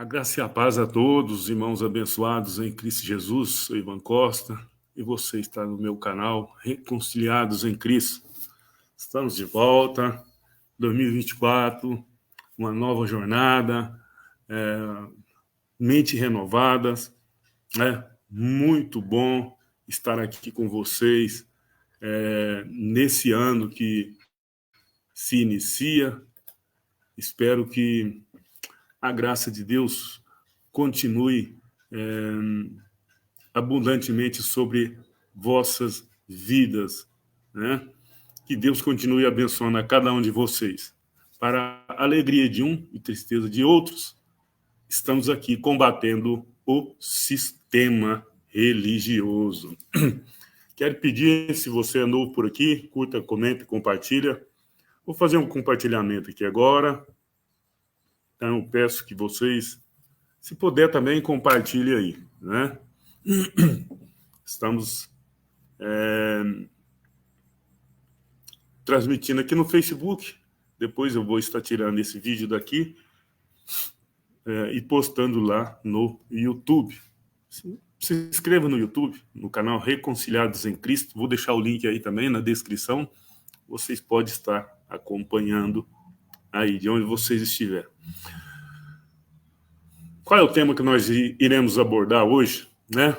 A graça e a paz a todos, irmãos abençoados em Cristo Jesus. Sou Ivan Costa e você está no meu canal Reconciliados em Cristo. Estamos de volta, 2024, uma nova jornada, mente renovadas. Muito bom estar aqui com vocês nesse ano que se inicia. Espero que a graça de Deus continue abundantemente sobre vossas vidas, né? Que Deus continue abençoando a cada um de vocês. Para a alegria de um e tristeza de outros, estamos aqui combatendo o sistema religioso. Quero pedir, se você é novo por aqui, curta, comenta e compartilha. Vou fazer um compartilhamento aqui agora. Então, eu peço que vocês, se puder também, compartilhem aí, né? Estamos transmitindo aqui no Facebook. Depois eu vou estar tirando esse vídeo daqui e postando lá no YouTube. Se inscreva no YouTube, no canal Reconciliados em Cristo. Vou deixar o link aí também na descrição. Vocês podem estar acompanhando aí, de onde vocês estiverem. Qual é o tema que nós iremos abordar hoje, né?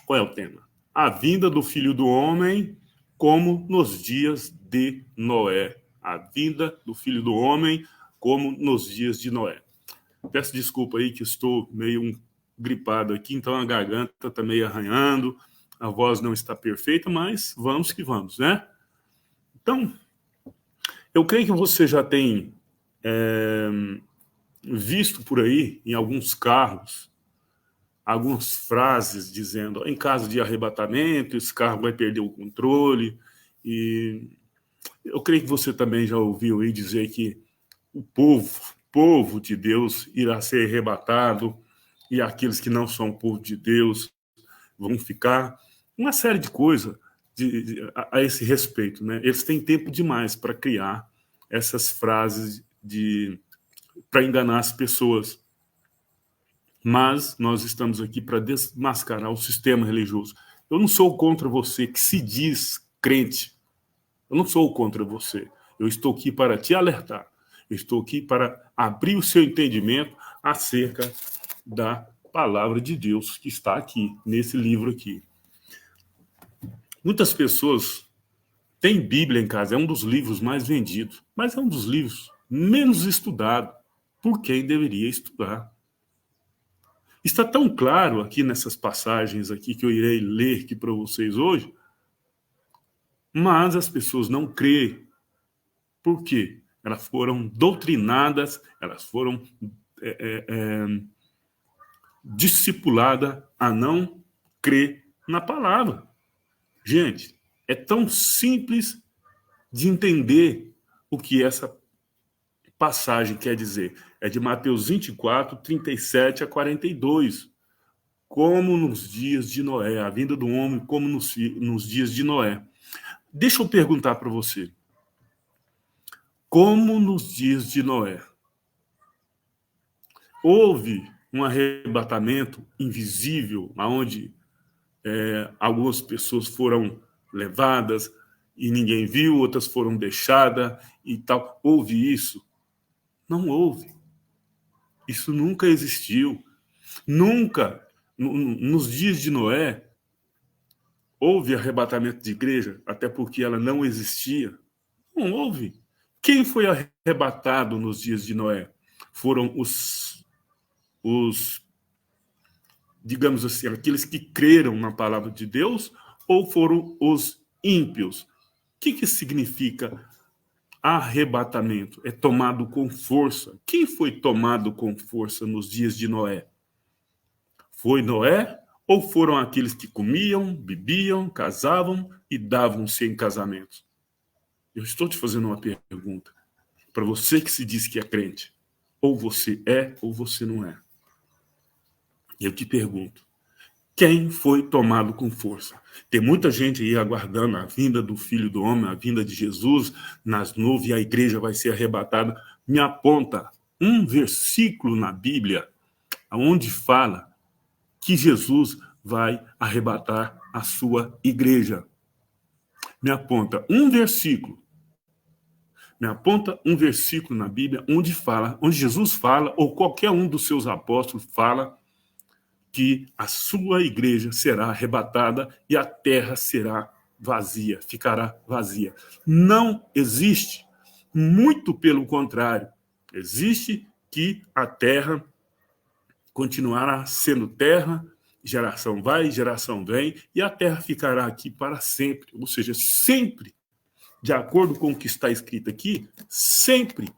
Qual é o tema? A vinda do Filho do Homem como nos dias de Noé. A vinda do Filho do Homem como nos dias de Noé. Peço desculpa aí que estou meio gripado aqui, então a garganta está meio arranhando, a voz não está perfeita, mas vamos que vamos, né? Então, eu creio que você já tem visto por aí, em alguns carros, algumas frases dizendo, em caso de arrebatamento, esse carro vai perder o controle. E eu creio que você também já ouviu aí dizer que o povo de Deus irá ser arrebatado e aqueles que não são povo de Deus vão ficar. Uma série de coisas a esse respeito, né? Eles têm tempo demais para criar essas frases para enganar as pessoas. Mas nós estamos aqui para desmascarar o sistema religioso. Eu não sou contra você que se diz crente. Eu não sou contra você. Eu estou aqui para te alertar. Eu estou aqui para abrir o seu entendimento acerca da palavra de Deus que está aqui, nesse livro aqui. Muitas pessoas têm Bíblia em casa, é um dos livros mais vendidos, mas é um dos livros menos estudados por quem deveria estudar. Está tão claro aqui nessas passagens aqui que eu irei ler aqui para vocês hoje, mas as pessoas não creem. Por quê? Elas foram doutrinadas, elas foram discipuladas a não crer na palavra. Gente, é tão simples de entender o que essa passagem quer dizer. É de Mateus 24, 37 a 42. Como nos dias de Noé, a vinda do homem como nos dias de Noé. Deixa eu perguntar para você. Como nos dias de Noé? Houve um arrebatamento invisível, onde algumas pessoas foram levadas e ninguém viu, outras foram deixadas e tal. Houve isso? Não houve. Isso nunca existiu. Nunca, nos dias de Noé, houve arrebatamento de igreja, até porque ela não existia. Não houve. Quem foi arrebatado nos dias de Noé? Foram os digamos assim, aqueles que creram na palavra de Deus, ou foram os ímpios? O que significa arrebatamento? É tomado com força. Quem foi tomado com força nos dias de Noé? Foi Noé ou foram aqueles que comiam, bebiam, casavam e davam-se em casamentos? Eu estou te fazendo uma pergunta. Para você que se diz que é crente. Ou você é ou você não é. Eu te pergunto. Quem foi tomado com força? Tem muita gente aí aguardando a vinda do Filho do Homem, a vinda de Jesus nas nuvens, e a igreja vai ser arrebatada. Me aponta um versículo na Bíblia onde fala que Jesus vai arrebatar a sua igreja. Me aponta um versículo. Me aponta um versículo na Bíblia onde Jesus fala, ou qualquer um dos seus apóstolos fala, que a sua igreja será arrebatada e a terra será vazia, ficará vazia. Não existe. Muito pelo contrário. Existe que a terra continuará sendo terra, geração vai, geração vem, e a terra ficará aqui para sempre. Ou seja, sempre, de acordo com o que está escrito aqui, sempre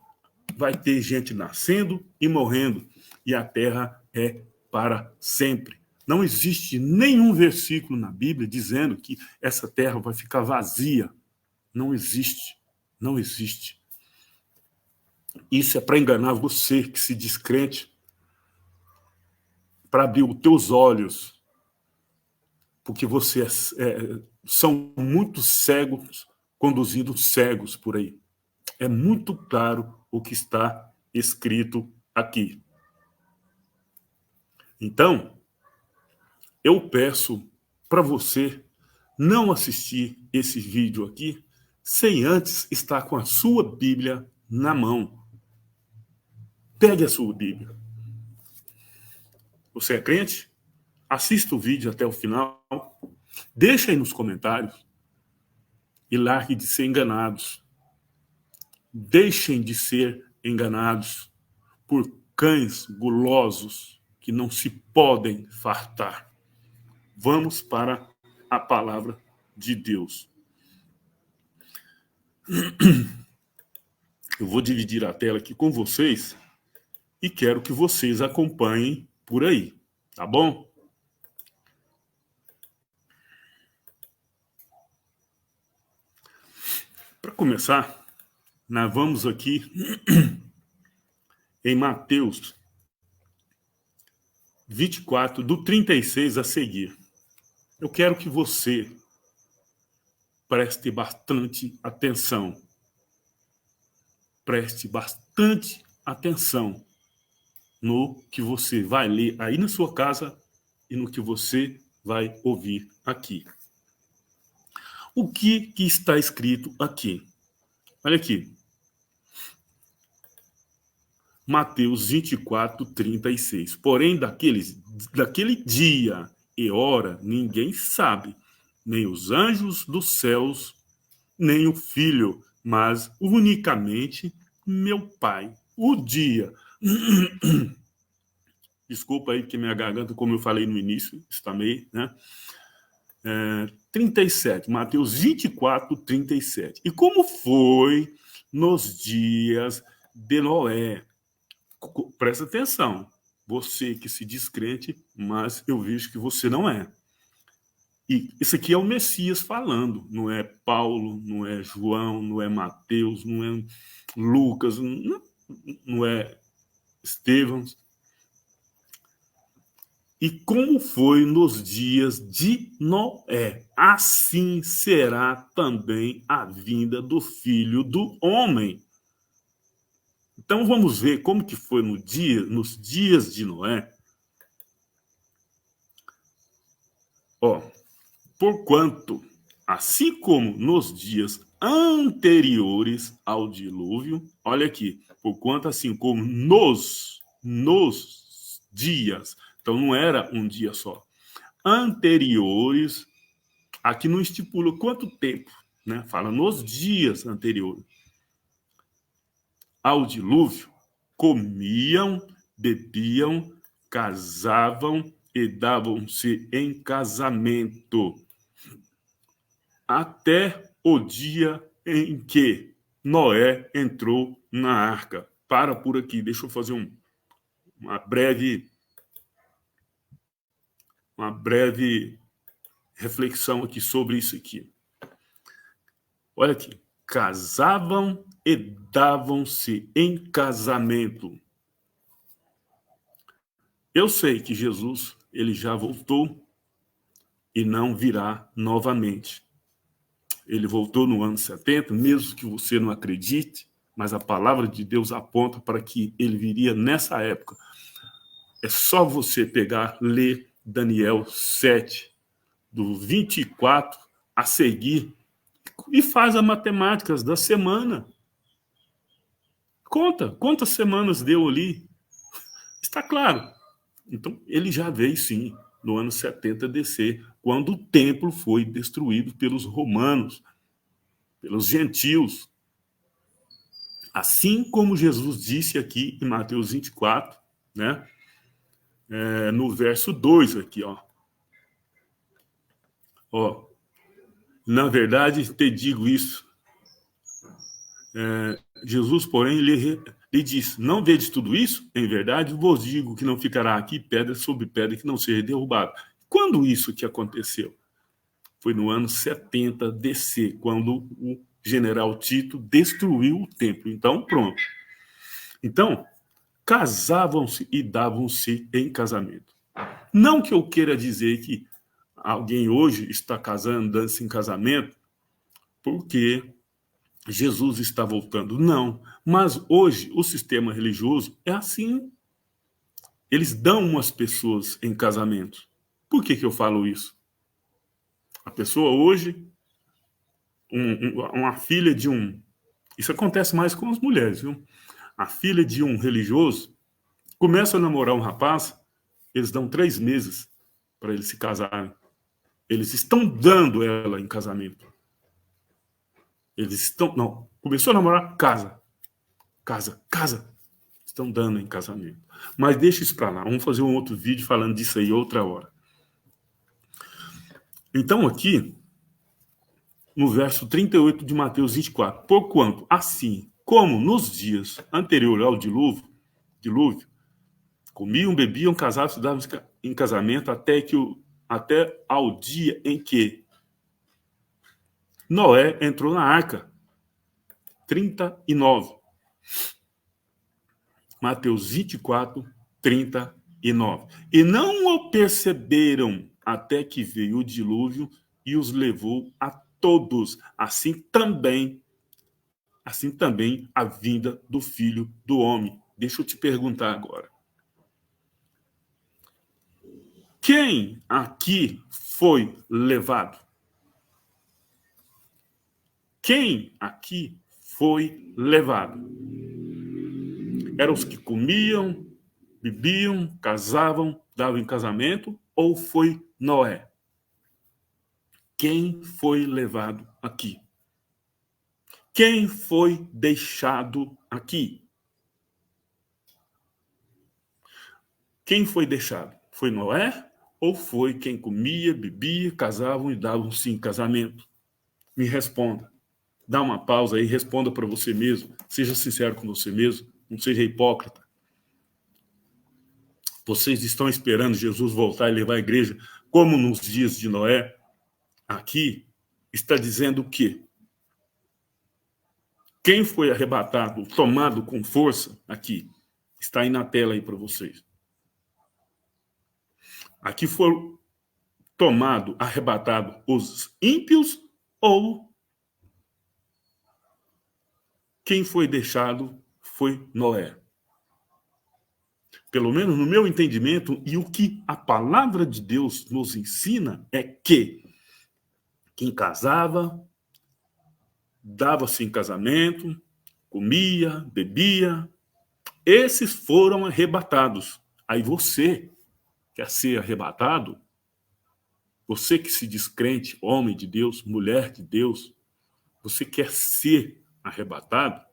vai ter gente nascendo e morrendo, e a terra é para sempre. Não existe nenhum versículo na Bíblia dizendo que essa terra vai ficar vazia. Não existe. Não existe. Isso é para enganar você que se diz crente, para abrir os teus olhos, porque são muitos cegos conduzindo cegos por aí. É muito claro o que está escrito aqui. Então, eu peço para você não assistir esse vídeo aqui sem antes estar com a sua Bíblia na mão. Pegue a sua Bíblia. Você é crente? Assista o vídeo até o final. Deixa aí nos comentários e largue de ser enganados. Deixem de ser enganados por cães gulosos que não se podem fartar. Vamos para a palavra de Deus. Eu vou dividir a tela aqui com vocês e quero que vocês acompanhem por aí, tá bom? Para começar, nós vamos aqui em Mateus 24, do 36 a seguir. Eu quero que você preste bastante atenção. Preste bastante atenção no que você vai ler aí na sua casa e no que você vai ouvir aqui. O que está escrito aqui? Olha aqui. Mateus 24, 36. Porém, daquele dia e hora, ninguém sabe, nem os anjos dos céus, nem o Filho, mas unicamente meu Pai. O dia. Desculpa aí, porque minha garganta, como eu falei no início, está meio, né? 37, Mateus 24, 37. E como foi nos dias de Noé? Presta atenção, você que se diz crente, mas eu vejo que você não é. E isso aqui é o Messias falando, não é Paulo, não é João, não é Mateus, não é Lucas, não é Estevão. E como foi nos dias de Noé, assim será também a vinda do Filho do Homem. Então vamos ver como que foi nos dias de Noé. Porquanto, assim como nos dias anteriores ao dilúvio, olha aqui, porquanto assim como nos dias, então não era um dia só, anteriores, aqui não estipula quanto tempo, né? Fala nos dias anteriores ao dilúvio, comiam, bebiam, casavam e davam-se em casamento, até o dia em que Noé entrou na arca. Para por aqui, deixa eu fazer uma breve reflexão aqui sobre isso aqui. Olha aqui, casavam e davam-se em casamento. Eu sei que Jesus, ele já voltou e não virá novamente. Ele voltou no ano 70, mesmo que você não acredite, mas a palavra de Deus aponta para que ele viria nessa época. É só você pegar, ler Daniel 7, do 24 a seguir, e faz a matemática da semana. Conta, quantas semanas deu ali? Está claro. Então, ele já veio, sim, no ano 70 DC, quando o templo foi destruído pelos romanos, pelos gentios. Assim como Jesus disse aqui em Mateus 24, né? No verso 2 aqui, ó. Na verdade, te digo isso. Jesus, porém, lhe disse, não vedes tudo isso? Em verdade, vos digo que não ficará aqui pedra sobre pedra que não seja derrubada. Quando isso que aconteceu? Foi no ano 70 DC, quando o general Tito destruiu o templo. Então, pronto. Então, casavam-se e davam-se em casamento. Não que eu queira dizer que alguém hoje está casando, dando-se em casamento, porque Jesus está voltando. Não. Mas hoje o sistema religioso é assim. Eles dão umas pessoas em casamento. Por que eu falo isso? A pessoa hoje, uma filha de um... Isso acontece mais com as mulheres, viu? A filha de um religioso começa a namorar um rapaz, eles dão 3 meses para eles se casarem. Eles estão dando ela em casamento. Eles estão... Não, começou a namorar, casa. Casa. Estão dando em casamento. Mas deixa isso para lá. Vamos fazer um outro vídeo falando disso aí outra hora. Então, aqui, no verso 38 de Mateus 24, porquanto, assim como nos dias anteriores ao dilúvio, comiam, bebiam, casavam, se davam em casamento até ao dia em que Noé entrou na arca. 39. Mateus 24, 39. E não o perceberam até que veio o dilúvio e os levou a todos. Assim também a vinda do Filho do Homem. Deixa eu te perguntar agora. Quem aqui foi levado? Quem aqui foi levado? Eram os que comiam, bebiam, casavam, davam em casamento, ou foi Noé? Quem foi levado aqui? Quem foi deixado aqui? Quem foi deixado? Foi Noé? Ou foi quem comia, bebia, casavam e davam-se em casamento? Me responda. Dá uma pausa aí, responda para você mesmo. Seja sincero com você mesmo. Não seja hipócrita. Vocês estão esperando Jesus voltar e levar a igreja como nos dias de Noé? Aqui está dizendo o quê? Quem foi arrebatado, tomado com força, aqui, está aí na tela aí para vocês. Aqui foram tomado, arrebatado os ímpios ou quem foi deixado foi Noé. Pelo menos no meu entendimento, e o que a palavra de Deus nos ensina é que quem casava, dava-se em casamento, comia, bebia, esses foram arrebatados. Aí você quer ser arrebatado? Você que se diz crente, homem de Deus, mulher de Deus, você quer ser arrebatado?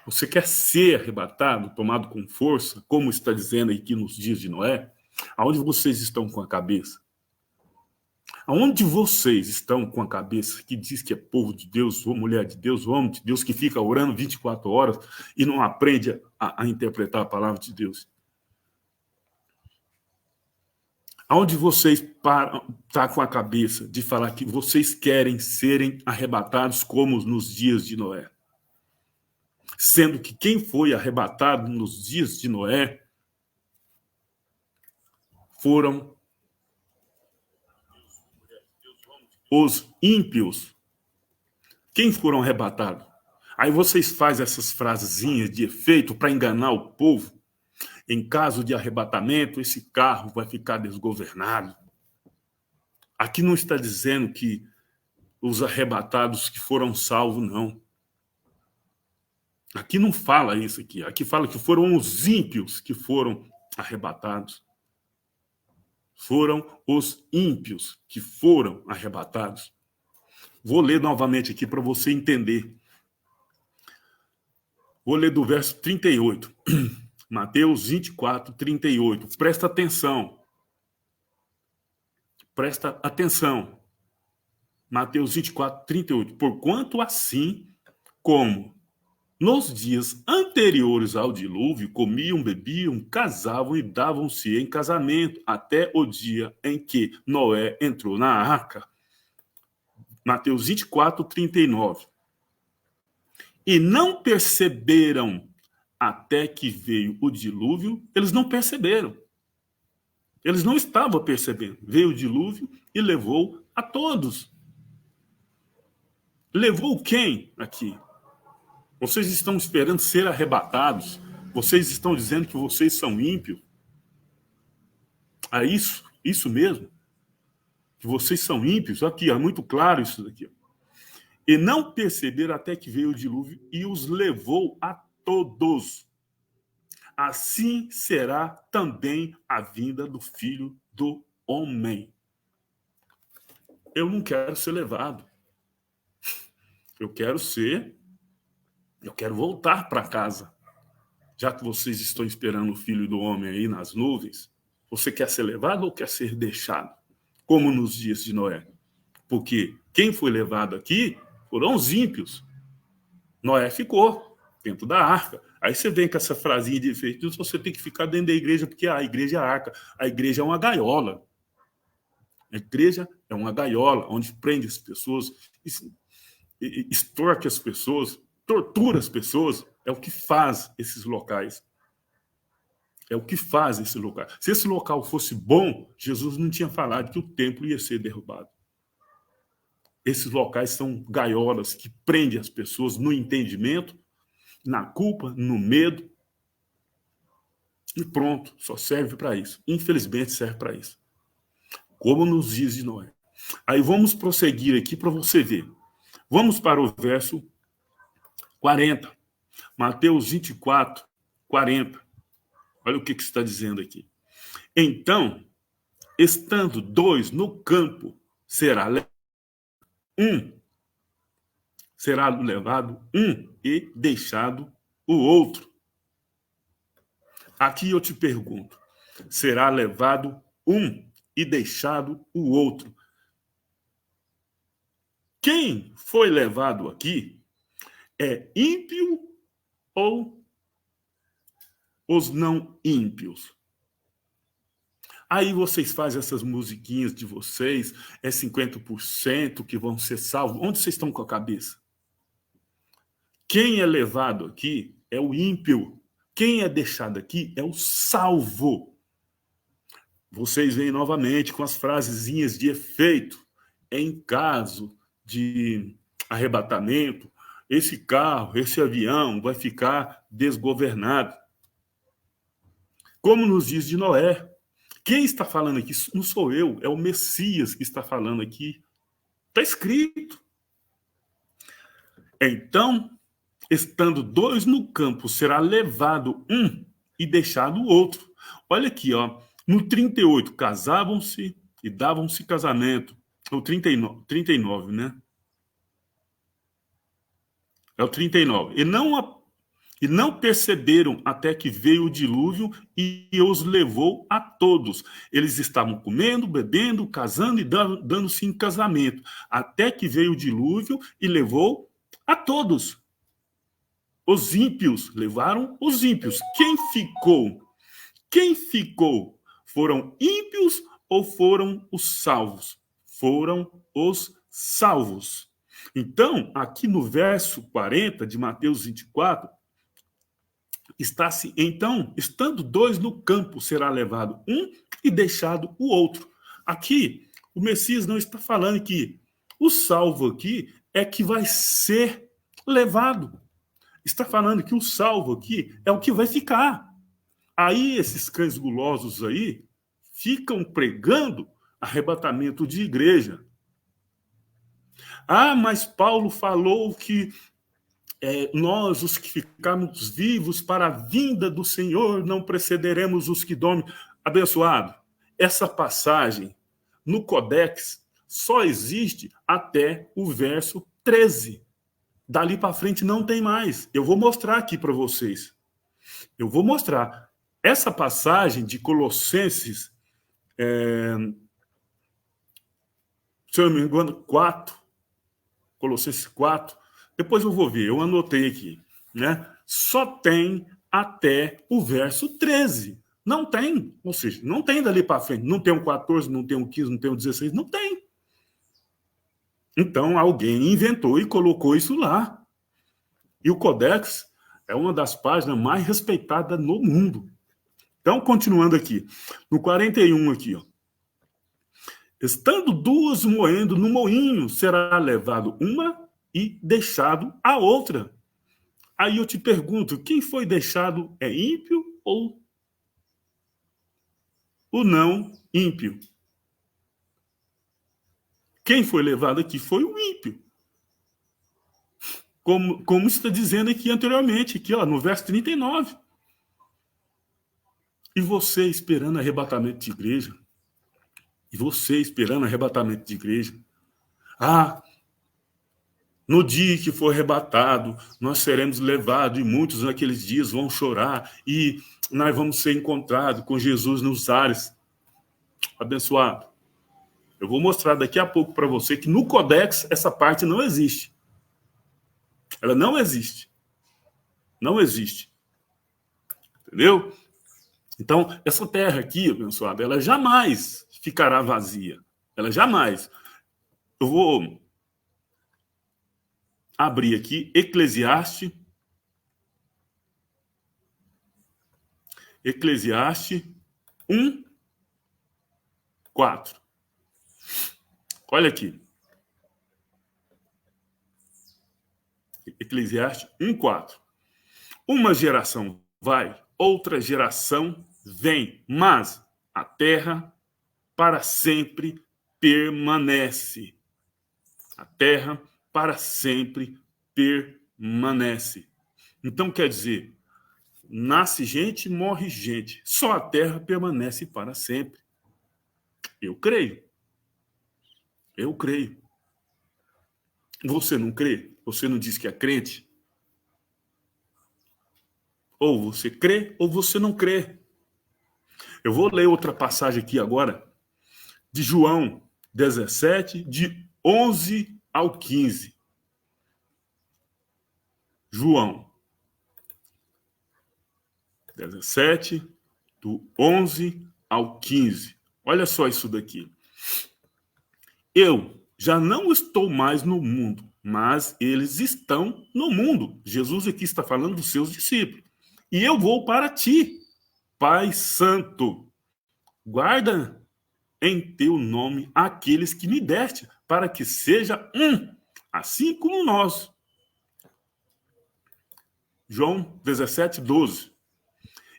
Você quer ser arrebatado, tomado com força, como está dizendo aqui nos dias de Noé? Aonde vocês estão com a cabeça? Aonde vocês estão com a cabeça que diz que é povo de Deus, ou mulher de Deus, ou homem de Deus, que fica orando 24 horas e não aprende a interpretar a palavra de Deus? Aonde vocês tá com a cabeça de falar que vocês querem serem arrebatados como nos dias de Noé? Sendo que quem foi arrebatado nos dias de Noé foram os ímpios. Quem foram arrebatados? Aí vocês fazem essas frasezinhas de efeito para enganar o povo. Em caso de arrebatamento, esse carro vai ficar desgovernado. Aqui não está dizendo que os arrebatados que foram salvos, não. Aqui não fala isso aqui. Aqui fala que foram os ímpios que foram arrebatados. Foram os ímpios que foram arrebatados. Vou ler novamente aqui para você entender. Vou ler do verso 38. Mateus 24, 38. Presta atenção. Presta atenção. Mateus 24, 38. Porquanto assim como nos dias anteriores ao dilúvio, comiam, bebiam, casavam e davam-se em casamento, até o dia em que Noé entrou na arca. Mateus 24, 39. E não perceberam até que veio o dilúvio, eles não perceberam. Eles não estavam percebendo. Veio o dilúvio e levou a todos. Levou quem aqui? Vocês estão esperando ser arrebatados. Vocês estão dizendo que vocês são ímpios. É isso mesmo. Que vocês são ímpios. Aqui, é muito claro isso daqui. E não perceberam até que veio o dilúvio e os levou a todos. Assim será também a vinda do Filho do Homem. Eu não quero ser levado. Eu quero voltar para casa. Já que vocês estão esperando o Filho do Homem aí nas nuvens, você quer ser levado ou quer ser deixado? Como nos dias de Noé. Porque quem foi levado aqui foram os ímpios. Noé ficou dentro da arca. Aí você vem com essa frasinha de efeito, você tem que ficar dentro da igreja, porque a igreja é a arca. A igreja é uma gaiola. A igreja é uma gaiola, onde prende as pessoas, extorque as pessoas, tortura as pessoas. É o que faz esses locais. É o que faz esse local. Se esse local fosse bom, Jesus não tinha falado que o templo ia ser derrubado. Esses locais são gaiolas que prendem as pessoas no entendimento, na culpa, no medo. E pronto, só serve para isso. Infelizmente serve para isso. Como nos dias de Noé. Aí vamos prosseguir aqui para você ver. Vamos para o verso 40. Mateus 24, 40. Olha o que está dizendo aqui. Então, estando dois no campo, será levado um e deixado o outro. Aqui eu te pergunto, será levado um e deixado o outro? Quem foi levado aqui é ímpio ou os não ímpios? Aí vocês fazem essas musiquinhas de vocês, é 50% que vão ser salvos. Onde vocês estão com a cabeça? Quem é levado aqui é o ímpio. Quem é deixado aqui é o salvo. Vocês vêm novamente com as frasezinhas de efeito. Em caso de arrebatamento, esse carro, esse avião vai ficar desgovernado. Como nos dias de Noé. Quem está falando aqui não sou eu, é o Messias que está falando aqui. Está escrito. Então, estando dois no campo, será levado um e deixado o outro. Olha aqui, ó, no 38, casavam-se e davam-se casamento. É o 39, né? É o 39. E não perceberam até que veio o dilúvio e os levou a todos. Eles estavam comendo, bebendo, casando e dando-se em casamento. Até que veio o dilúvio e levou a todos. Os ímpios levaram os ímpios. Quem ficou? Quem ficou? Foram ímpios ou foram os salvos? Foram os salvos. Então, aqui no verso 40 de Mateus 24, então, estando dois no campo, será levado um e deixado o outro. Aqui, o Messias não está falando que o salvo aqui é que vai ser levado. Está falando que o salvo aqui é o que vai ficar. Aí esses cães gulosos aí ficam pregando arrebatamento de igreja. Ah, mas Paulo falou que nós, os que ficarmos vivos para a vinda do Senhor, não precederemos os que dormem. Abençoado, essa passagem no Codex só existe até o verso 13. Dali para frente não tem mais. Eu vou mostrar aqui para vocês. Eu vou mostrar. Essa passagem de Colossenses, se eu não me engano, 4, Colossenses 4, depois eu vou ver, eu anotei aqui, né? Só tem até o verso 13. Não tem, ou seja, não tem dali para frente. Não tem o 14, não tem o 15, não tem o 16, não tem. Então alguém inventou e colocou isso lá. E o Codex é uma das páginas mais respeitadas no mundo. Então, continuando aqui, no 41 aqui, ó. Estando duas moendo no moinho, será levado uma e deixado a outra. Aí eu te pergunto, quem foi deixado é ímpio ou o não ímpio? Quem foi levado aqui foi o ímpio. Como está dizendo aqui anteriormente, aqui, ó, no verso 39. E você esperando arrebatamento de igreja? E você esperando arrebatamento de igreja? Ah, no dia que for arrebatado, nós seremos levados, e muitos naqueles dias vão chorar, e nós vamos ser encontrados com Jesus nos ares. Abençoado. Eu vou mostrar daqui a pouco para você que no Codex essa parte não existe. Ela não existe. Não existe. Entendeu? Então, essa terra aqui, abençoado, ela jamais ficará vazia. Ela jamais. Eu vou abrir aqui Eclesiastes 1, 4. Olha aqui. Eclesiastes 1, 4. Uma geração vai, outra geração vem, mas a terra para sempre permanece. A terra para sempre permanece. Então, quer dizer, nasce gente, morre gente. Só a terra permanece para sempre. Eu creio. Eu creio. Você não crê? Você não diz que é crente? Ou você crê ou você não crê. Eu vou ler outra passagem aqui agora, de João 17, de 11 ao 15. João 17, do 11 ao 15. Olha só isso daqui. Eu já não estou mais no mundo, mas eles estão no mundo. Jesus aqui está falando dos seus discípulos. E eu vou para ti, Pai Santo. Guarda em teu nome aqueles que me deste, para que seja um, assim como nós. João 17, 12.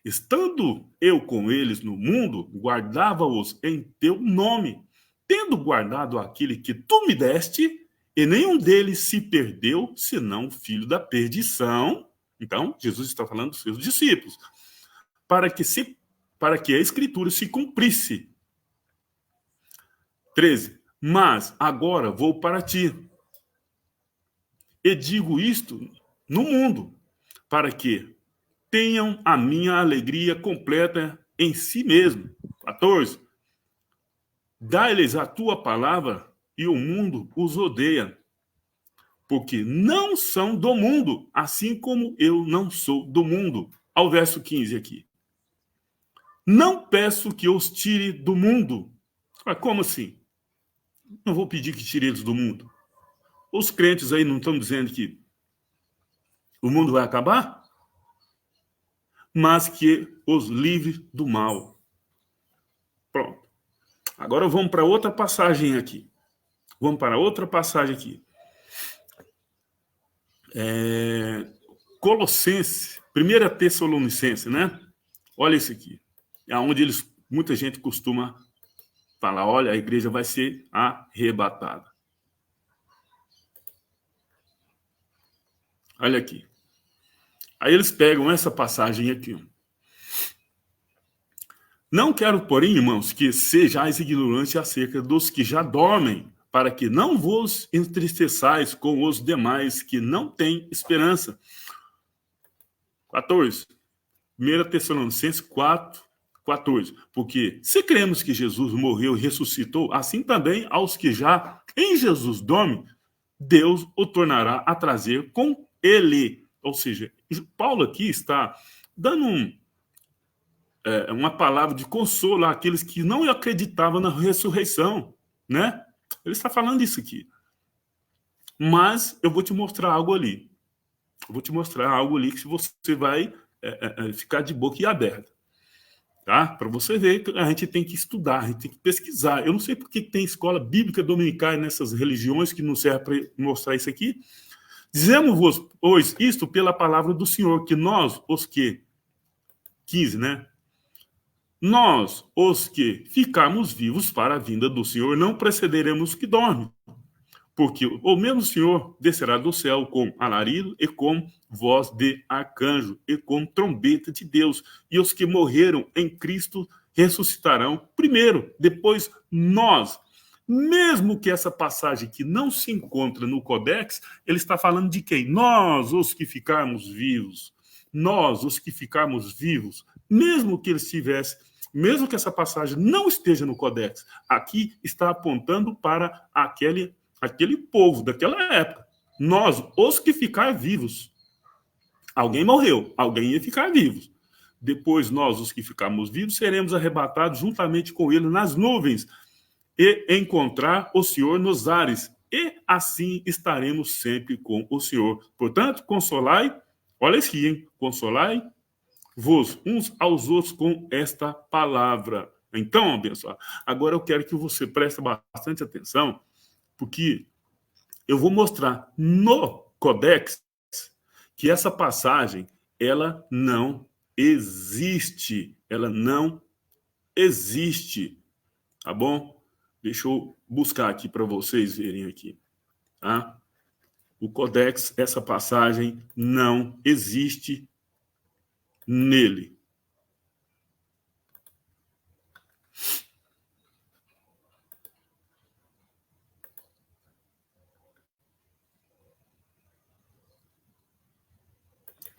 Estando eu com eles no mundo, guardava-os em teu nome, tendo guardado aquele que tu me deste, e nenhum deles se perdeu, senão o filho da perdição. Então, Jesus está falando dos seus discípulos, para que a escritura se cumprisse. 13. Mas agora vou para ti, e digo isto no mundo, para que tenham a minha alegria completa em si mesmo. 14. Dá-lhes a tua palavra e o mundo os odeia, porque não são do mundo, assim como eu não sou do mundo. Ao verso 15 aqui. Não peço que os tire do mundo. Mas como assim? Não vou pedir que tire eles do mundo. Os crentes aí não estão dizendo que o mundo vai acabar? Mas que os livre do mal. Pronto. Agora vamos para outra passagem aqui. Colossenses, 1 Tessalonicenses, né? Olha isso aqui. É onde muita gente costuma falar, olha, a igreja vai ser arrebatada. Olha aqui. Aí eles pegam essa passagem aqui. Não quero, porém, irmãos, que sejais ignorantes acerca dos que já dormem, para que não vos entristeçais com os demais que não têm esperança. 14. 1 Tessalonicenses 4, 14. Porque se cremos que Jesus morreu e ressuscitou, assim também aos que já em Jesus dormem, Deus o tornará a trazer com ele. Ou seja, Paulo aqui está dando uma palavra de consolo àqueles que não acreditavam na ressurreição, né? Ele está falando isso aqui. Mas eu vou te mostrar algo ali. Eu vou te mostrar algo ali que você vai ficar de boca aberta. Tá? Para você ver que a gente tem que estudar, a gente tem que pesquisar. Eu não sei por que tem escola bíblica dominical nessas religiões que não serve para mostrar isso aqui. Dizemos-vos, pois, isto pela palavra do Senhor, que nós, os que... 15, né? Nós, os que ficarmos vivos para a vinda do Senhor, não precederemos os que dormem. Porque o mesmo Senhor descerá do céu com alarido e com voz de arcanjo e com trombeta de Deus. E os que morreram em Cristo ressuscitarão primeiro, depois nós. Mesmo que essa passagem que não se encontra no Codex, ele está falando de quem? Nós, os que ficarmos vivos. Nós, os que ficarmos vivos. Mesmo que ele estivesse, mesmo que essa passagem não esteja no Codex, aqui está apontando para aquele povo daquela época. Nós, os que ficar vivos. Alguém morreu, alguém ia ficar vivo. Depois nós, os que ficarmos vivos, seremos arrebatados juntamente com ele nas nuvens e encontrar o Senhor nos ares. E assim estaremos sempre com o Senhor. Portanto, consolai, olha aqui, hein? Consolai-vos uns aos outros com esta palavra. Então, abençoado, agora eu quero que você preste bastante atenção, porque eu vou mostrar no Codex que essa passagem, ela não existe. Ela não existe. Tá bom? Deixa eu buscar aqui para vocês verem aqui. Tá? O Codex, essa passagem não existe nele.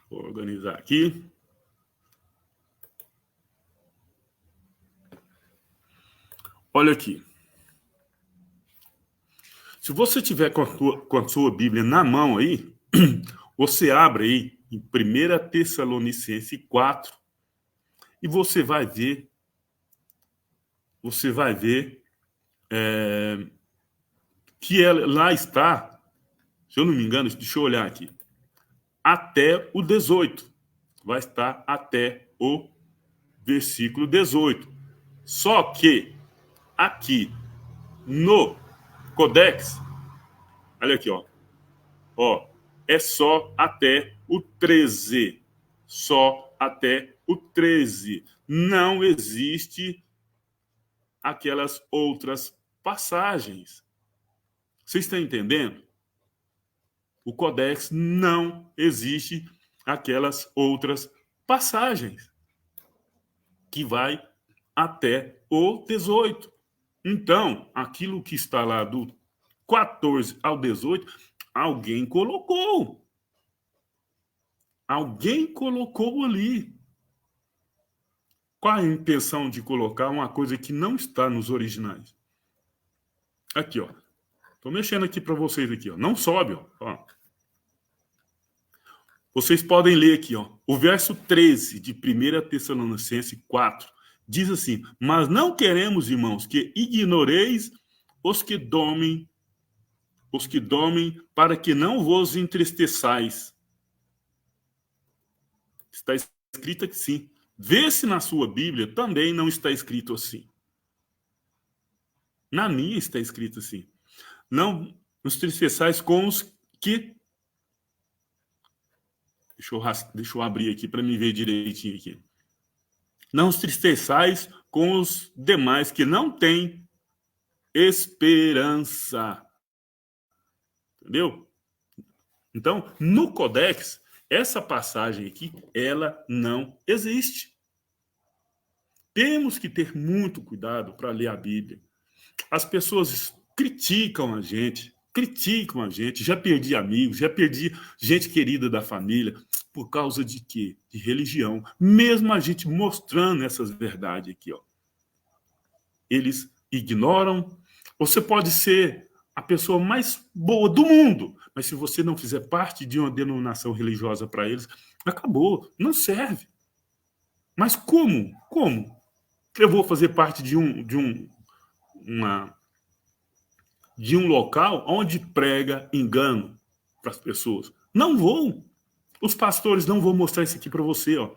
Vou organizar aqui. Olha aqui. Se você tiver com a sua Bíblia na mão aí, você abre aí em 1 Tessalonicenses 4 e você vai ver que lá está, se eu não me engano, deixa eu olhar aqui, até o 18. Vai estar até o versículo 18. Só que aqui no Codex, olha aqui, ó, é só até o 13. Só até o 13. Não existe aquelas outras passagens. Vocês estão entendendo? O Codex não existe aquelas outras passagens que vai até o 18. Então, aquilo que está lá do 14 ao 18, alguém colocou. Alguém colocou ali. Qual a intenção de colocar uma coisa que não está nos originais? Aqui, ó. Estou mexendo aqui para vocês aqui, ó. Não sobe, ó. Vocês podem ler aqui, ó. O verso 13 de 1 Tessalonicenses 4 diz assim: mas não queremos, irmãos, que ignoreis os que dormem, para que não vos entristeçais. Está escrito aqui sim. Vê se na sua Bíblia também não está escrito assim. Na minha está escrito assim. Não os entristeçais com os que Deixa eu abrir aqui para me ver direitinho aqui. Não os tristeçais com os demais que não têm esperança. Entendeu? Então, no Codex, essa passagem aqui, ela não existe. Temos que ter muito cuidado para ler a Bíblia. As pessoas criticam a gente. Já perdi amigos, já perdi gente querida da família. Por causa de quê? De religião. Mesmo a gente mostrando essas verdades aqui, ó. Eles ignoram. Você pode ser a pessoa mais boa do mundo, mas se você não fizer parte de uma denominação religiosa para eles, acabou, não serve. Mas como? Como? Eu vou fazer parte de um local onde prega engano para as pessoas? Não vou. Os pastores não vão mostrar isso aqui para você, ó.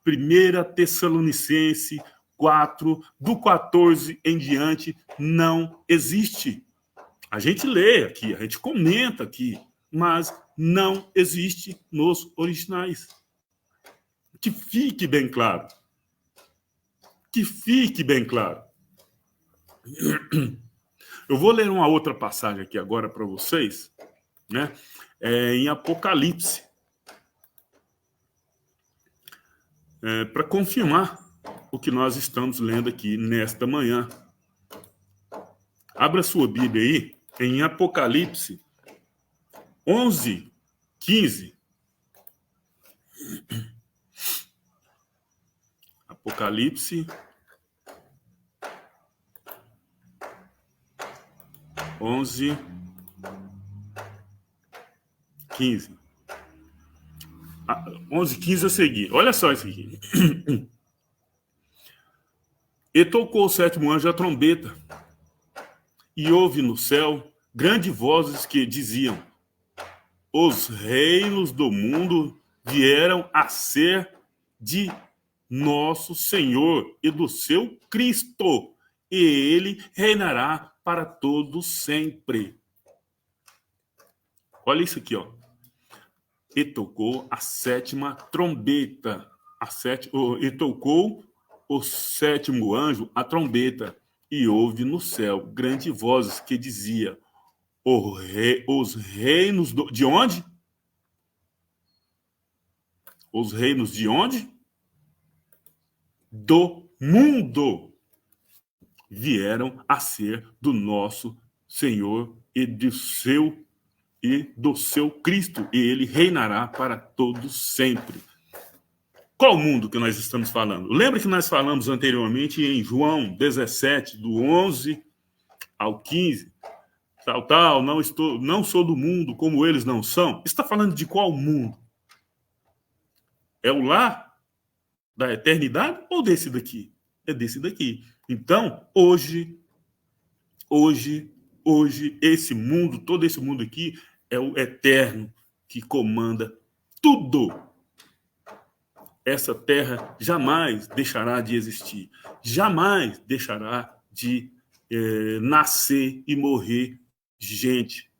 1 Tessalonicense 4, do 14 em diante, não existe. A gente lê aqui, a gente comenta aqui, mas não existe nos originais. Que fique bem claro. Que fique bem claro. Eu vou ler uma outra passagem aqui agora para vocês, né? Em Apocalipse. Para confirmar o que nós estamos lendo aqui nesta manhã. Abra sua Bíblia aí, em Apocalipse 11, 15. Apocalipse 11, 15. 11, 15 a seguir. Olha só isso aqui. E tocou o sétimo anjo a trombeta, e houve no céu grandes vozes que diziam: os reinos do mundo vieram a ser de nosso Senhor e do seu Cristo, e ele reinará para todos sempre. Olha isso aqui, ó. E tocou a sétima trombeta. E tocou o sétimo anjo a trombeta, e houve no céu grandes vozes que dizia: os reinos de onde? Os reinos de onde? Do mundo vieram a ser do nosso Senhor e do seu Cristo, e ele reinará para todos sempre. Qual mundo que nós estamos falando? Lembra que nós falamos anteriormente em João 17, do 11 ao 15, não sou do mundo como eles não são. Está falando de qual mundo? É o lar da eternidade ou desse daqui? É desse daqui. Então, hoje, esse mundo, todo esse mundo aqui, é o eterno que comanda tudo. Essa terra jamais deixará de existir, jamais deixará de nascer e morrer gente.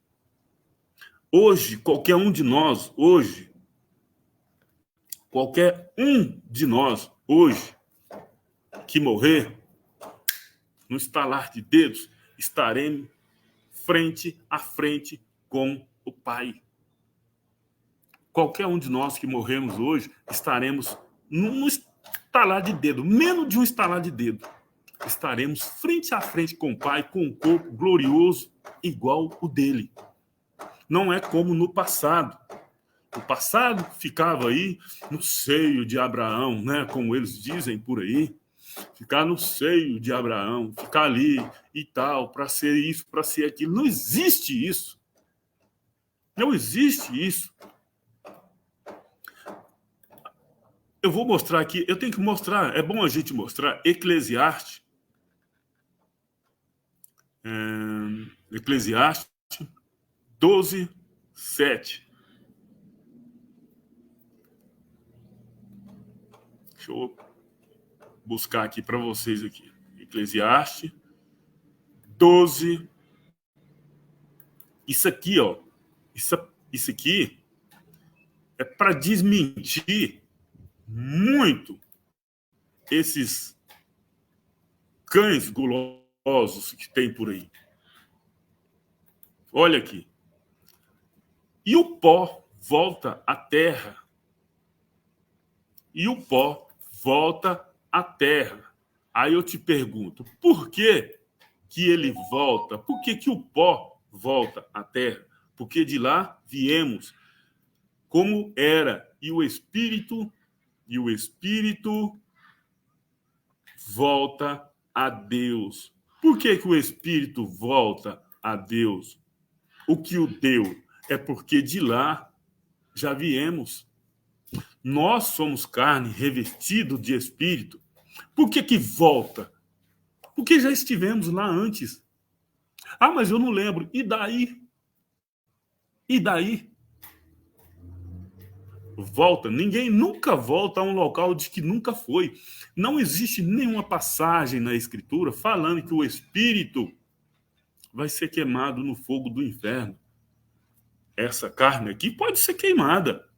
Hoje, qualquer um de nós, hoje, que morrer, no estalar de dedos, estaremos frente a frente com o Pai. Qualquer um de nós que morremos hoje, estaremos num estalar de dedo, menos de um estalar de dedo. Estaremos frente a frente com o Pai, com um corpo glorioso, igual o dele. Não é como no passado. O passado ficava aí no seio de Abraão, né? Como eles dizem por aí. Ficar no seio de Abraão, ficar ali e tal, para ser isso, para ser aquilo. Não existe isso. Não existe isso. Eu vou mostrar aqui, eu tenho que mostrar, é bom a gente mostrar Eclesiastes. Eclesiastes 12, 7. Deixa eu buscar aqui para vocês aqui. Eclesiastes 12. Isso aqui, ó. Isso aqui é para desmentir muito esses cães gulosos que tem por aí. Olha aqui. E o pó volta à terra. E o pó volta à terra. Aí eu te pergunto, por que ele volta? Por que o pó volta à terra? Porque de lá viemos como era. E o Espírito volta a Deus. Por que o Espírito volta a Deus? O que o deu é porque de lá já viemos. Nós somos carne revestido de Espírito. Por que volta? Porque já estivemos lá antes. Ah, mas eu não lembro. E daí? E daí? Volta. Ninguém nunca volta a um local de que nunca foi. Não existe nenhuma passagem na Escritura falando que o Espírito vai ser queimado no fogo do inferno. Essa carne aqui pode ser queimada,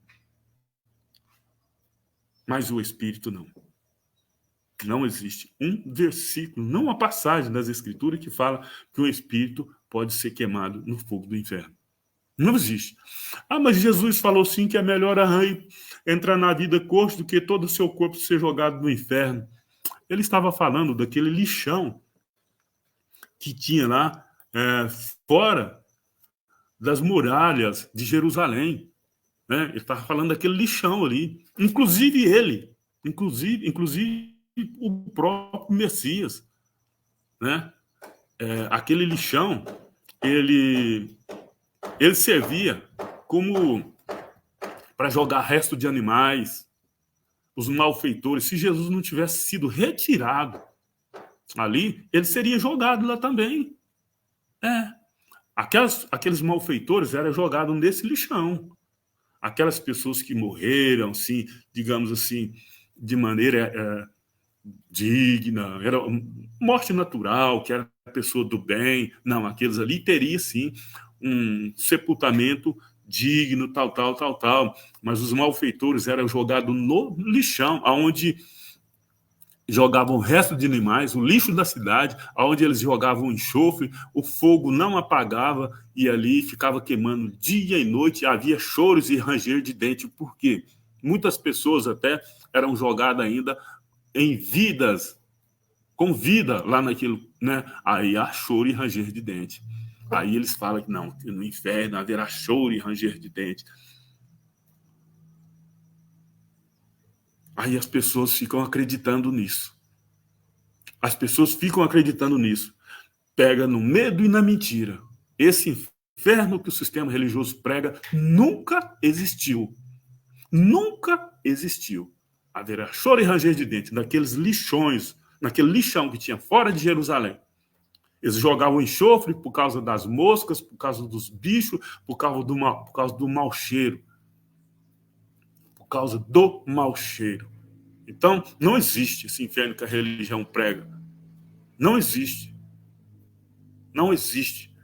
mas o Espírito não. Não existe um versículo, não uma passagem das Escrituras que fala que o Espírito pode ser queimado no fogo do inferno. Não existe. Ah, mas Jesus falou sim que é melhor arranho entrar na vida coxo do que todo o seu corpo ser jogado no inferno. Ele estava falando daquele lixão que tinha lá fora das muralhas de Jerusalém. Né? Ele estava falando daquele lixão ali. Inclusive o próprio Messias. Né? Aquele lixão, ele servia como para jogar resto de animais, os malfeitores. Se Jesus não tivesse sido retirado ali, ele seria jogado lá também. Aqueles malfeitores eram jogados nesse lixão. Aquelas pessoas que morreram, assim, digamos assim, de maneira digna, era morte natural, que era pessoa do bem. Não, aqueles ali teria, sim, um sepultamento digno, tal. Mas os malfeitores eram jogados no lixão, aonde jogavam o resto de animais, o lixo da cidade, aonde eles jogavam enxofre, o fogo não apagava e ali ficava queimando dia e noite, havia choros e ranger de dente. Por quê? Muitas pessoas até eram jogadas ainda em vidas, com vida lá naquilo, né? Aí há choro e ranger de dente. Aí eles falam que não, que no inferno haverá choro e ranger de dente. Aí as pessoas ficam acreditando nisso. As pessoas ficam acreditando nisso. Pega no medo e na mentira. Esse inferno que o sistema religioso prega nunca existiu. Nunca existiu. Haverá choro e ranger de dente naqueles lixões, naquele lixão que tinha fora de Jerusalém. Eles jogavam enxofre por causa das moscas, por causa dos bichos, por causa do mau cheiro. Por causa do mau cheiro. Então, não existe esse inferno que a religião prega. Não existe. Não existe.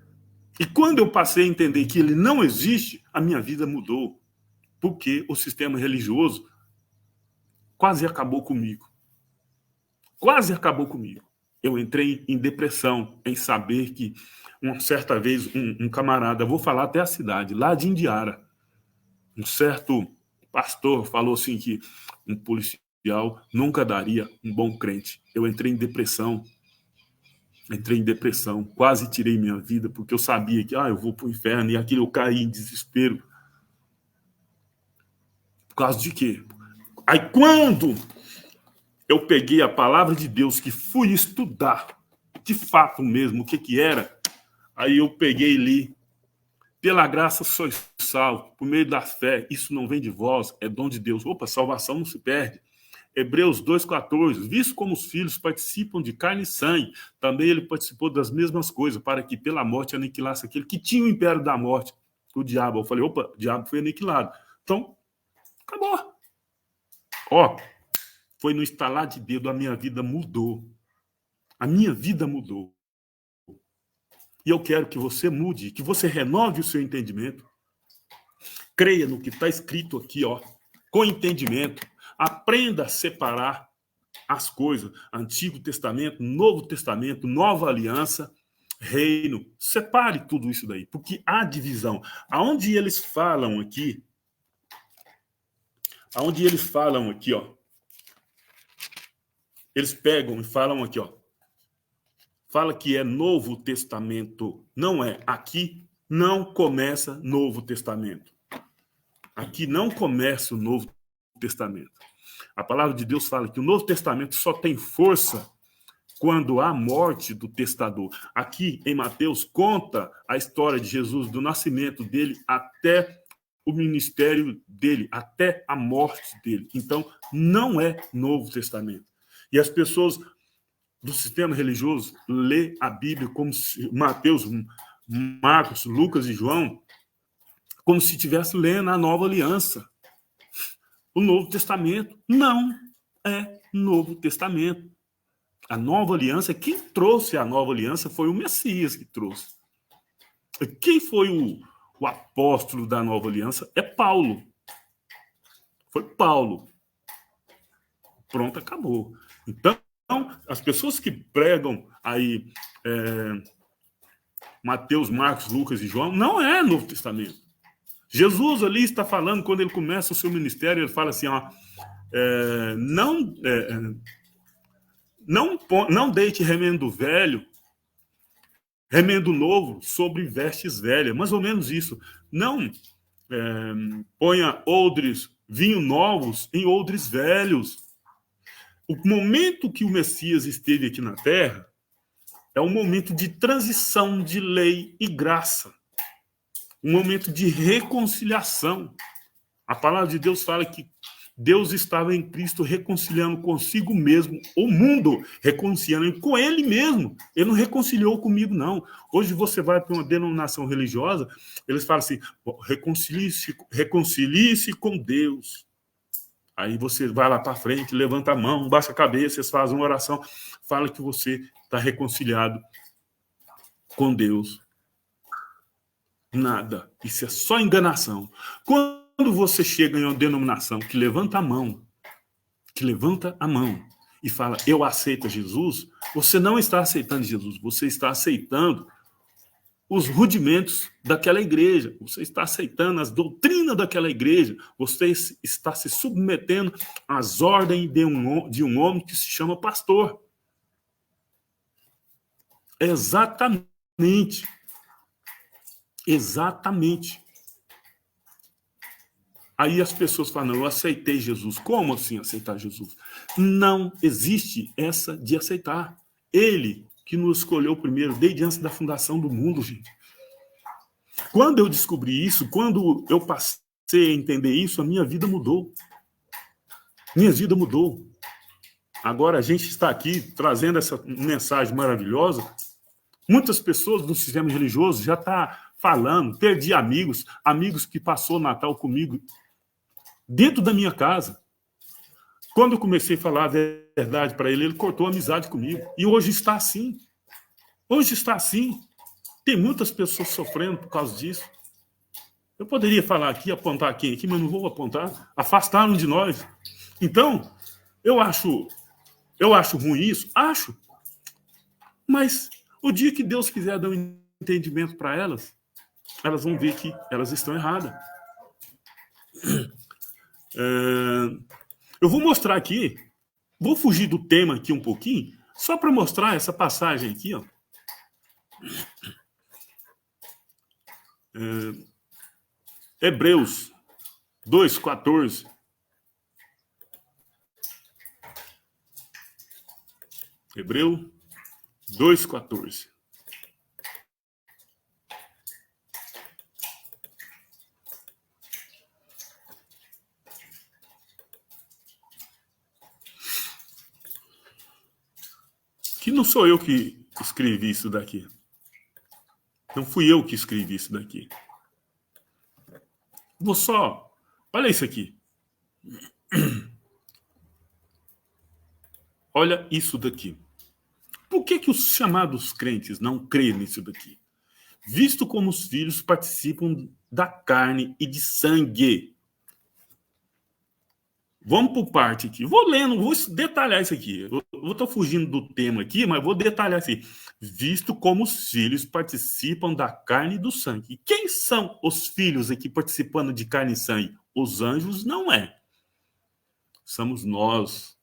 E quando eu passei a entender que ele não existe, a minha vida mudou. Porque o sistema religioso quase acabou comigo. Quase acabou comigo. Eu entrei em depressão em saber que, uma certa vez, um camarada, vou falar até a cidade, lá de Indiara, um certo pastor falou assim que um policial nunca daria um bom crente. Eu entrei em depressão, quase tirei minha vida, porque eu sabia que eu vou para o inferno, e aquilo eu caí em desespero. Por causa de quê? Aí quando eu peguei a palavra de Deus, que fui estudar de fato mesmo o que era, aí eu peguei ali, pela graça sois salvos, por meio da fé, isso não vem de vós, é dom de Deus. Opa, salvação não se perde. Hebreus 2,14, visto como os filhos participam de carne e sangue, também ele participou das mesmas coisas, para que pela morte aniquilasse aquele que tinha o império da morte, o diabo. Eu falei, opa, o diabo foi aniquilado. Então, acabou. Foi no estalar de dedo, a minha vida mudou. A minha vida mudou. E eu quero que você mude, que você renove o seu entendimento, Creia no que está escrito aqui, ó, com entendimento. Aprenda a separar as coisas. Antigo Testamento, Novo Testamento, Nova Aliança, Reino. Separe tudo isso daí, porque há divisão. Aonde eles falam aqui, ó, eles pegam e falam aqui, ó, fala que é Novo Testamento. Não é. Aqui não começa Novo Testamento. Aqui não começa o Novo Testamento. A palavra de Deus fala que o Novo Testamento só tem força quando há morte do testador. Aqui em Mateus conta a história de Jesus, do nascimento dele até o ministério dele, até a morte dele. Então, não é Novo Testamento. E as pessoas do sistema religioso lê a Bíblia como se Mateus, Marcos, Lucas e João, como se estivesse lendo a Nova Aliança. O Novo Testamento não é Novo Testamento. A Nova Aliança, quem trouxe a Nova Aliança foi o Messias que trouxe. Quem foi o apóstolo da Nova Aliança? É Paulo. Foi Paulo. Pronto, acabou. Então, as pessoas que pregam aí Mateus, Marcos, Lucas e João, não é Novo Testamento. Jesus ali está falando, quando ele começa o seu ministério, ele fala assim, ó, não deite remendo velho, remendo novo sobre vestes velhas, mais ou menos isso. Não ponha odres, vinho novos em odres velhos. O momento que o Messias esteve aqui na Terra é um momento de transição de lei e graça. Um momento de reconciliação. A palavra de Deus fala que Deus estava em Cristo reconciliando consigo mesmo o mundo, reconciliando com ele mesmo. Ele não reconciliou comigo, não. Hoje você vai para uma denominação religiosa, eles falam assim, reconcilie-se com Deus. Aí você vai lá para frente, levanta a mão, baixa a cabeça, vocês fazem uma oração, fala que você está reconciliado com Deus. Nada. Isso é só enganação. Quando você chega em uma denominação que levanta a mão e fala, eu aceito Jesus, você não está aceitando Jesus, você está aceitando os rudimentos daquela igreja, você está aceitando as doutrinas daquela igreja, você está se submetendo às ordens de um homem que se chama pastor. Exatamente. Aí as pessoas falam, eu aceitei Jesus. Como assim aceitar Jesus? Não existe essa de aceitar. Ele que nos escolheu primeiro, desde antes da fundação do mundo, gente. Quando eu descobri isso, quando eu passei a entender isso, a minha vida mudou. Minha vida mudou. Agora a gente está aqui trazendo essa mensagem maravilhosa. Muitas pessoas do sistema religioso já estão falando, perdi amigos que passou o Natal comigo dentro da minha casa. Quando eu comecei a falar a verdade para ele, ele cortou a amizade comigo. E hoje está assim. Hoje está assim. Tem muitas pessoas sofrendo por causa disso. Eu poderia falar aqui, apontar quem aqui, mas não vou apontar. Afastaram de nós. Então, eu acho ruim isso? Acho. Mas o dia que Deus quiser dar um entendimento para elas vão ver que elas estão erradas. Eu vou mostrar aqui, vou fugir do tema aqui um pouquinho, só para mostrar essa passagem aqui, ó. Hebreus 2:14. Hebreus 2:14. Que não sou eu que escrevi isso daqui. Não fui eu que escrevi isso daqui. Vou só... Olha isso aqui. Olha isso daqui. Por que os chamados crentes não creem nisso daqui? Visto como os filhos participam da carne e de sangue. Vamos por parte aqui. Vou lendo, vou detalhar isso aqui. Eu estou fugindo do tema aqui, mas vou detalhar assim. Visto como os filhos participam da carne e do sangue. E quem são os filhos aqui participando de carne e sangue? Os anjos não é. Somos nós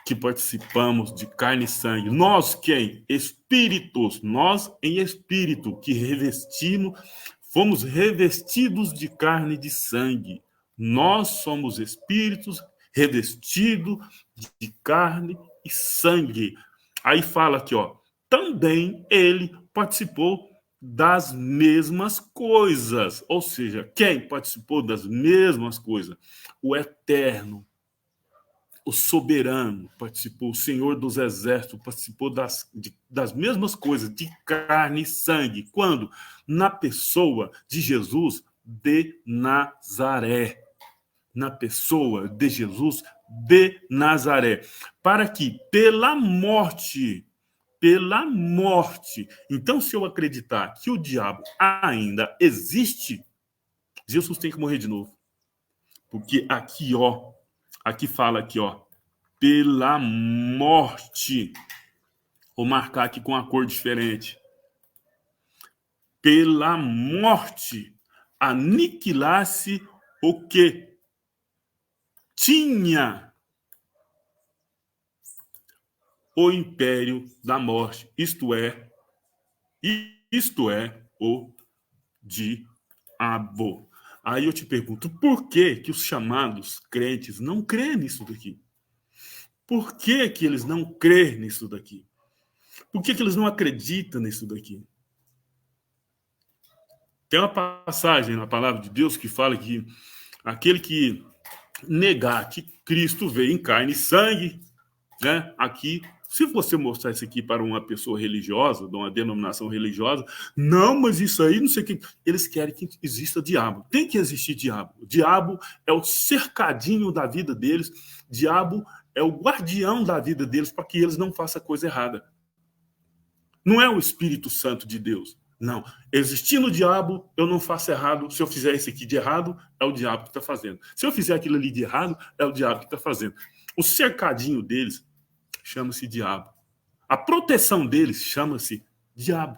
que participamos de carne e sangue. Nós quem? Espíritos. Nós em espírito que revestimos, fomos revestidos de carne e de sangue. Nós somos espíritos revestidos de carne e sangue. Aí fala aqui, ó, também ele participou das mesmas coisas. Ou seja, quem participou das mesmas coisas? O Eterno, o soberano participou, o Senhor dos exércitos participou das mesmas coisas, de carne e sangue. Quando? Na pessoa de Jesus de Nazaré. Na pessoa de Jesus de Nazaré. Para que pela morte, então se eu acreditar que o diabo ainda existe, Jesus tem que morrer de novo. Porque aqui, ó, aqui fala aqui, ó, pela morte. Vou marcar aqui com uma cor diferente. Pela morte, aniquilasse o que tinha o império da morte, isto é o diabo. Aí eu te pergunto, por que os chamados crentes não creem nisso daqui? Por que eles não creem nisso daqui? Por que eles não acreditam nisso daqui? Tem uma passagem na palavra de Deus que fala que aquele que negar que Cristo veio em carne e sangue, né? Aqui, se você mostrar isso aqui para uma pessoa religiosa, de uma denominação religiosa, não, mas isso aí, não sei o que. Eles querem que exista diabo. Tem que existir diabo. O diabo é o cercadinho da vida deles. Diabo é o guardião da vida deles para que eles não façam coisa errada. Não é o Espírito Santo de Deus. Não. Existindo o diabo, eu não faço errado. Se eu fizer isso aqui de errado, é o diabo que está fazendo. Se eu fizer aquilo ali de errado, é o diabo que está fazendo. O cercadinho deles chama-se diabo. A proteção deles chama-se diabo.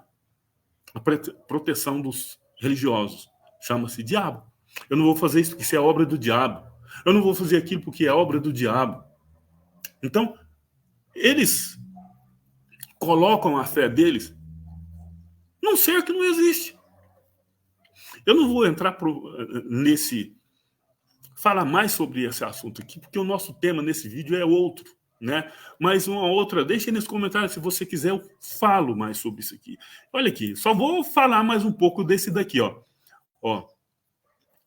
A proteção dos religiosos chama-se diabo. Eu não vou fazer isso porque isso é obra do diabo. Eu não vou fazer aquilo porque é obra do diabo. Então, eles colocam a fé deles num ser que não existe. Eu não vou entrar falar mais sobre esse assunto aqui, porque o nosso tema nesse vídeo é outro, né? Mas uma outra, deixe nos comentários se você quiser, eu falo mais sobre isso aqui. Olha aqui, só vou falar mais um pouco desse daqui, ó. Ó,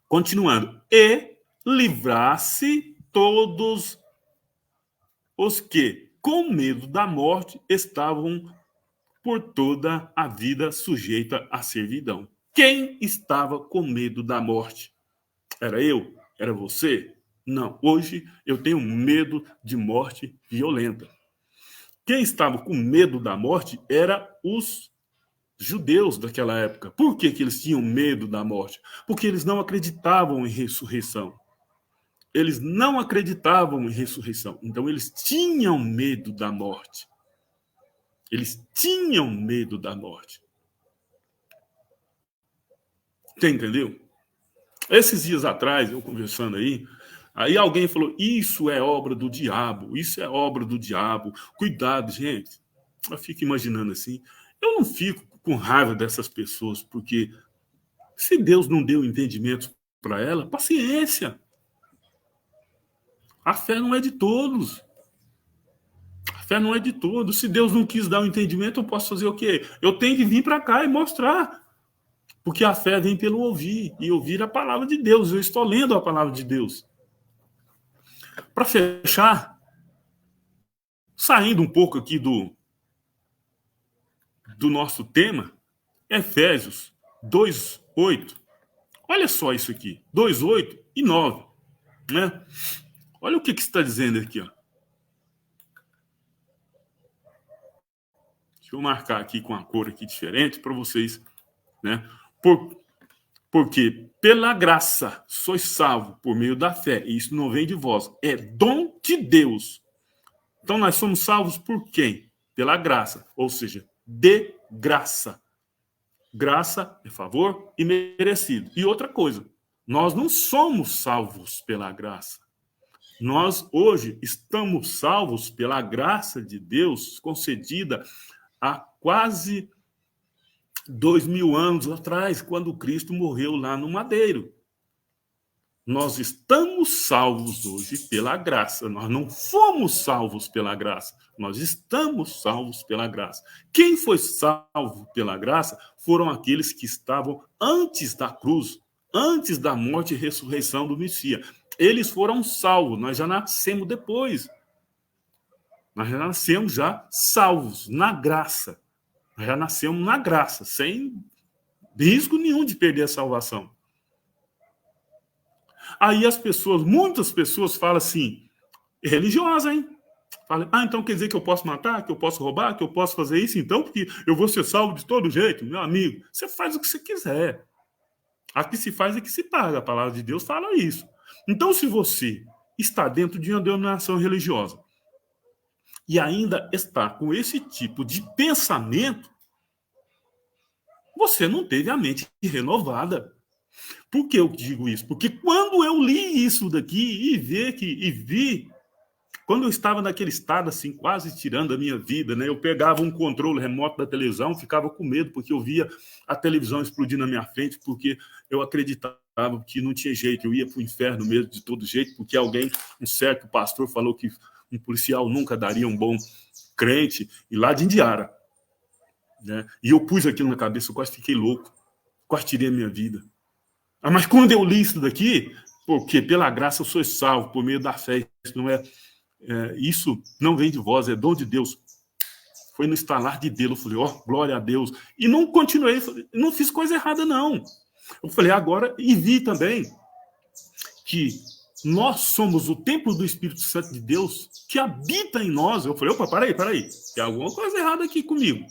continuando. E livrasse todos os que, com medo da morte, estavam por toda a vida sujeita à servidão. Quem estava com medo da morte? Era eu? Era você? Não. Hoje eu tenho medo de morte violenta. Quem estava com medo da morte eram os judeus daquela época. Por que eles tinham medo da morte? Porque eles não acreditavam em ressurreição. Eles não acreditavam em ressurreição. Então eles tinham medo da morte. Eles tinham medo da morte. Você entendeu? Esses dias atrás, eu conversando aí alguém falou, isso é obra do diabo, isso é obra do diabo. Cuidado, gente. Eu fico imaginando assim. Eu não fico com raiva dessas pessoas, porque se Deus não deu entendimento para ela, paciência. A fé não é de todos. A fé não é de todos. Se Deus não quis dar o entendimento, eu posso fazer o quê? Eu tenho que vir para cá e mostrar. Porque a fé vem pelo ouvir, e ouvir a palavra de Deus. Eu estou lendo a palavra de Deus. Para fechar, saindo um pouco aqui do nosso tema, Efésios 2:8. Olha só isso aqui, 2:8 e 9. Né? Olha o que está dizendo aqui. Ó. Deixa eu marcar aqui com a cor aqui diferente para vocês. Né? Porque pela graça sois salvo por meio da fé, e isso não vem de vós, é dom de Deus. Então nós somos salvos por quem? Pela graça, ou seja, de graça. Graça é favor imerecido. E outra coisa, nós não somos salvos pela graça. Nós hoje estamos salvos pela graça de Deus concedida há quase 2000 anos atrás, quando Cristo morreu lá no madeiro. Nós estamos salvos hoje pela graça. Nós não fomos salvos pela graça. Nós estamos salvos pela graça. Quem foi salvo pela graça foram aqueles que estavam antes da cruz, antes da morte e ressurreição do Messias. Eles foram salvos. Nós já nascemos depois. Nós já nascemos já salvos na graça. Nós já nascemos na graça, sem risco nenhum de perder a salvação. Aí as pessoas, muitas pessoas falam assim, religiosa, hein? Fala, então quer dizer que eu posso matar, que eu posso roubar, que eu posso fazer isso, então, porque eu vou ser salvo de todo jeito, meu amigo. Você faz o que você quiser. A que se faz é que se paga. A palavra de Deus fala isso. Então, se você está dentro de uma denominação religiosa e ainda está com esse tipo de pensamento, você não teve a mente renovada. Por que eu digo isso? Porque quando eu li isso daqui e vi, quando eu estava naquele estado assim, quase tirando a minha vida, né? Eu pegava um controle remoto da televisão, ficava com medo, porque eu via a televisão explodir na minha frente, porque eu acreditava que não tinha jeito, eu ia para o inferno mesmo de todo jeito, porque um certo pastor falou que um policial nunca daria um bom crente, e lá de Indiara. Né? E eu pus aquilo na cabeça, eu quase fiquei louco, quase tirei a minha vida. Mas quando eu li isso daqui, porque pela graça eu sou salvo por meio da fé, isso não vem de vós, é dom de Deus. Foi no estalar de Deus, eu falei, glória a Deus. E não continuei, não fiz coisa errada, não. Eu falei, agora, e vi também que nós somos o templo do Espírito Santo de Deus que habita em nós. Eu falei, opa, peraí, tem alguma coisa errada aqui comigo.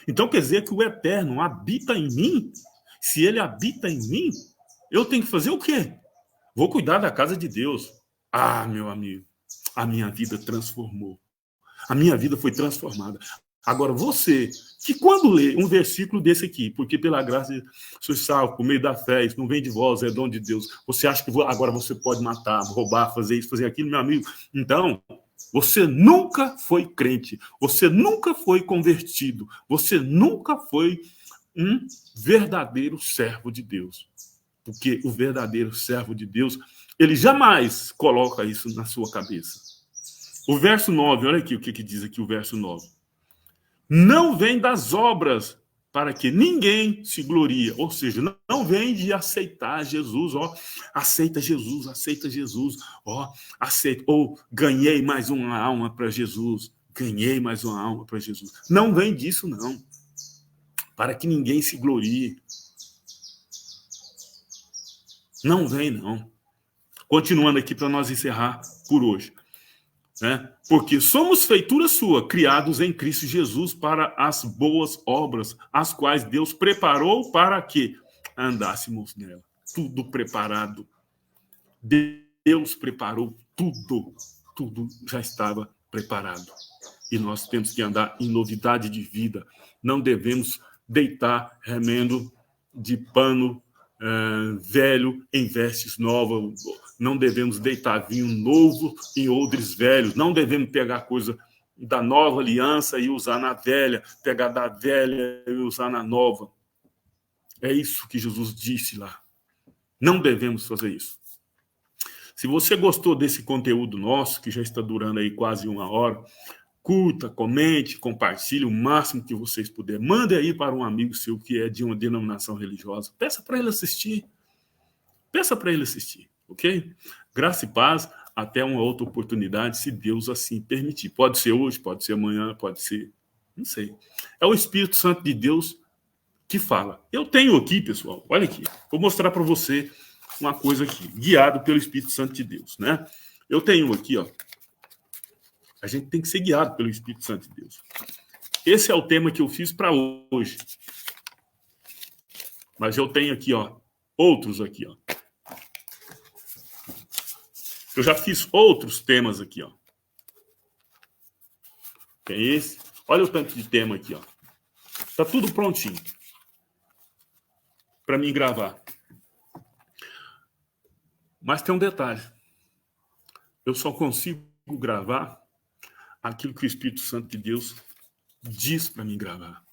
Então quer dizer que o Eterno habita em mim? Se ele habita em mim, eu tenho que fazer o quê? Vou cuidar da casa de Deus. Meu amigo, a minha vida transformou. A minha vida foi transformada. Agora, você, que quando lê um versículo desse aqui, porque pela graça sois salvo por meio da fé, isso não vem de vós, é dom de Deus, você acha que agora você pode matar, roubar, fazer isso, fazer aquilo, meu amigo? Então, você nunca foi crente, você nunca foi convertido, você nunca foi um verdadeiro servo de Deus. Porque o verdadeiro servo de Deus, ele jamais coloca isso na sua cabeça. O verso 9, olha aqui o que diz aqui o verso 9. Não vem das obras para que ninguém se glorie. Ou seja, não vem de aceitar Jesus, aceita Jesus, aceita. Ou ganhei mais uma alma para Jesus, Não vem disso, não. Para que ninguém se glorie. Não vem, não. Continuando aqui para nós encerrar por hoje. Né? Porque somos feitura sua, criados em Cristo Jesus para as boas obras, as quais Deus preparou para que andássemos nela. Tudo preparado. Deus preparou tudo. Tudo já estava preparado. E nós temos que andar em novidade de vida. Não devemos deitar remendo de pano velho em vestes novas. Não devemos deitar vinho novo em odres velhos. Não devemos pegar coisa da nova aliança e usar na velha, pegar da velha e usar na nova. É isso que Jesus disse lá. Não devemos fazer isso. Se você gostou desse conteúdo nosso, que já está durando aí quase 1 hora, curta, comente, compartilhe o máximo que vocês puderem. Mande aí para um amigo seu que é de uma denominação religiosa. Peça para ele assistir. Ok? Graça e paz. Até uma outra oportunidade, se Deus assim permitir. Pode ser hoje, pode ser amanhã, pode ser... Não sei. É o Espírito Santo de Deus que fala. Eu tenho aqui, pessoal, olha aqui. Vou mostrar para você uma coisa aqui. Guiado pelo Espírito Santo de Deus, né? Eu tenho aqui, a gente tem que ser guiado pelo Espírito Santo de Deus. Esse é o tema que eu fiz para hoje. Mas eu tenho aqui, ó, outros aqui, ó. Eu já fiz outros temas aqui, ó. Tem esse. Olha o tanto de tema aqui, ó. Tá tudo prontinho para mim gravar. Mas tem um detalhe. Eu só consigo gravar aquilo que o Espírito Santo de Deus diz para mim gravar.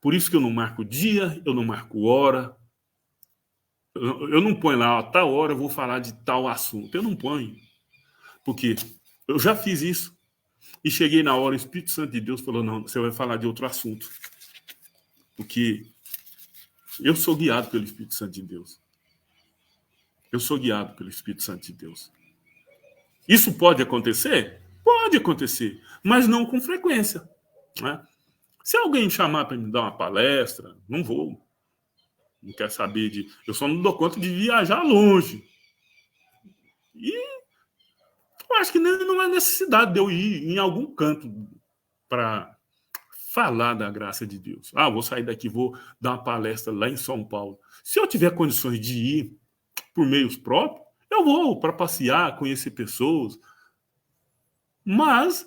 Por isso que eu não marco dia, eu não marco hora. Eu não ponho lá, ó, tal hora eu vou falar de tal assunto. Eu não ponho. Porque eu já fiz isso. E cheguei na hora, o Espírito Santo de Deus falou, não, você vai falar de outro assunto. Porque eu sou guiado pelo Espírito Santo de Deus. Eu sou guiado pelo Espírito Santo de Deus. Isso pode acontecer? Pode acontecer, mas não com frequência. Né? Se alguém me chamar para me dar uma palestra, não vou. Não quero saber de... Eu só não dou conta de viajar longe. E eu acho que não há necessidade de eu ir em algum canto para falar da graça de Deus. Ah, vou sair daqui, vou dar uma palestra lá em São Paulo. Se eu tiver condições de ir por meios próprios, eu vou para passear, conhecer pessoas. Mas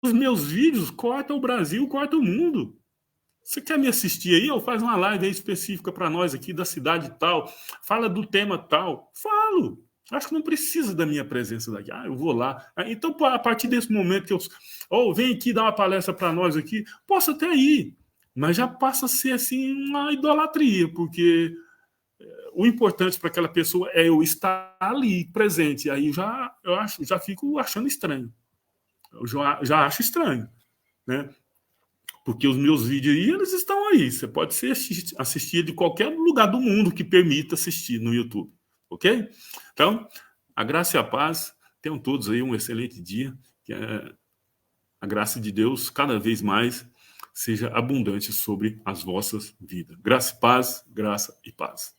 os meus vídeos cortam o Brasil, cortam o mundo. Você quer me assistir aí? Ou faz uma live aí específica para nós aqui da cidade tal, fala do tema tal. Falo. Acho que não precisa da minha presença daqui. Ah, eu vou lá. Então, a partir desse momento que eu vem aqui dar uma palestra para nós aqui, posso até ir. Mas já passa a ser assim uma idolatria, porque o importante para aquela pessoa é eu estar ali, presente. Aí já fico achando estranho. Eu já acho estranho, né? Porque os meus vídeos aí, eles estão aí. Você pode assistir de qualquer lugar do mundo que permita assistir no YouTube, ok? Então, a graça e a paz, tenham todos aí um excelente dia, que a graça de Deus cada vez mais seja abundante sobre as vossas vidas. Graça e paz, graça e paz.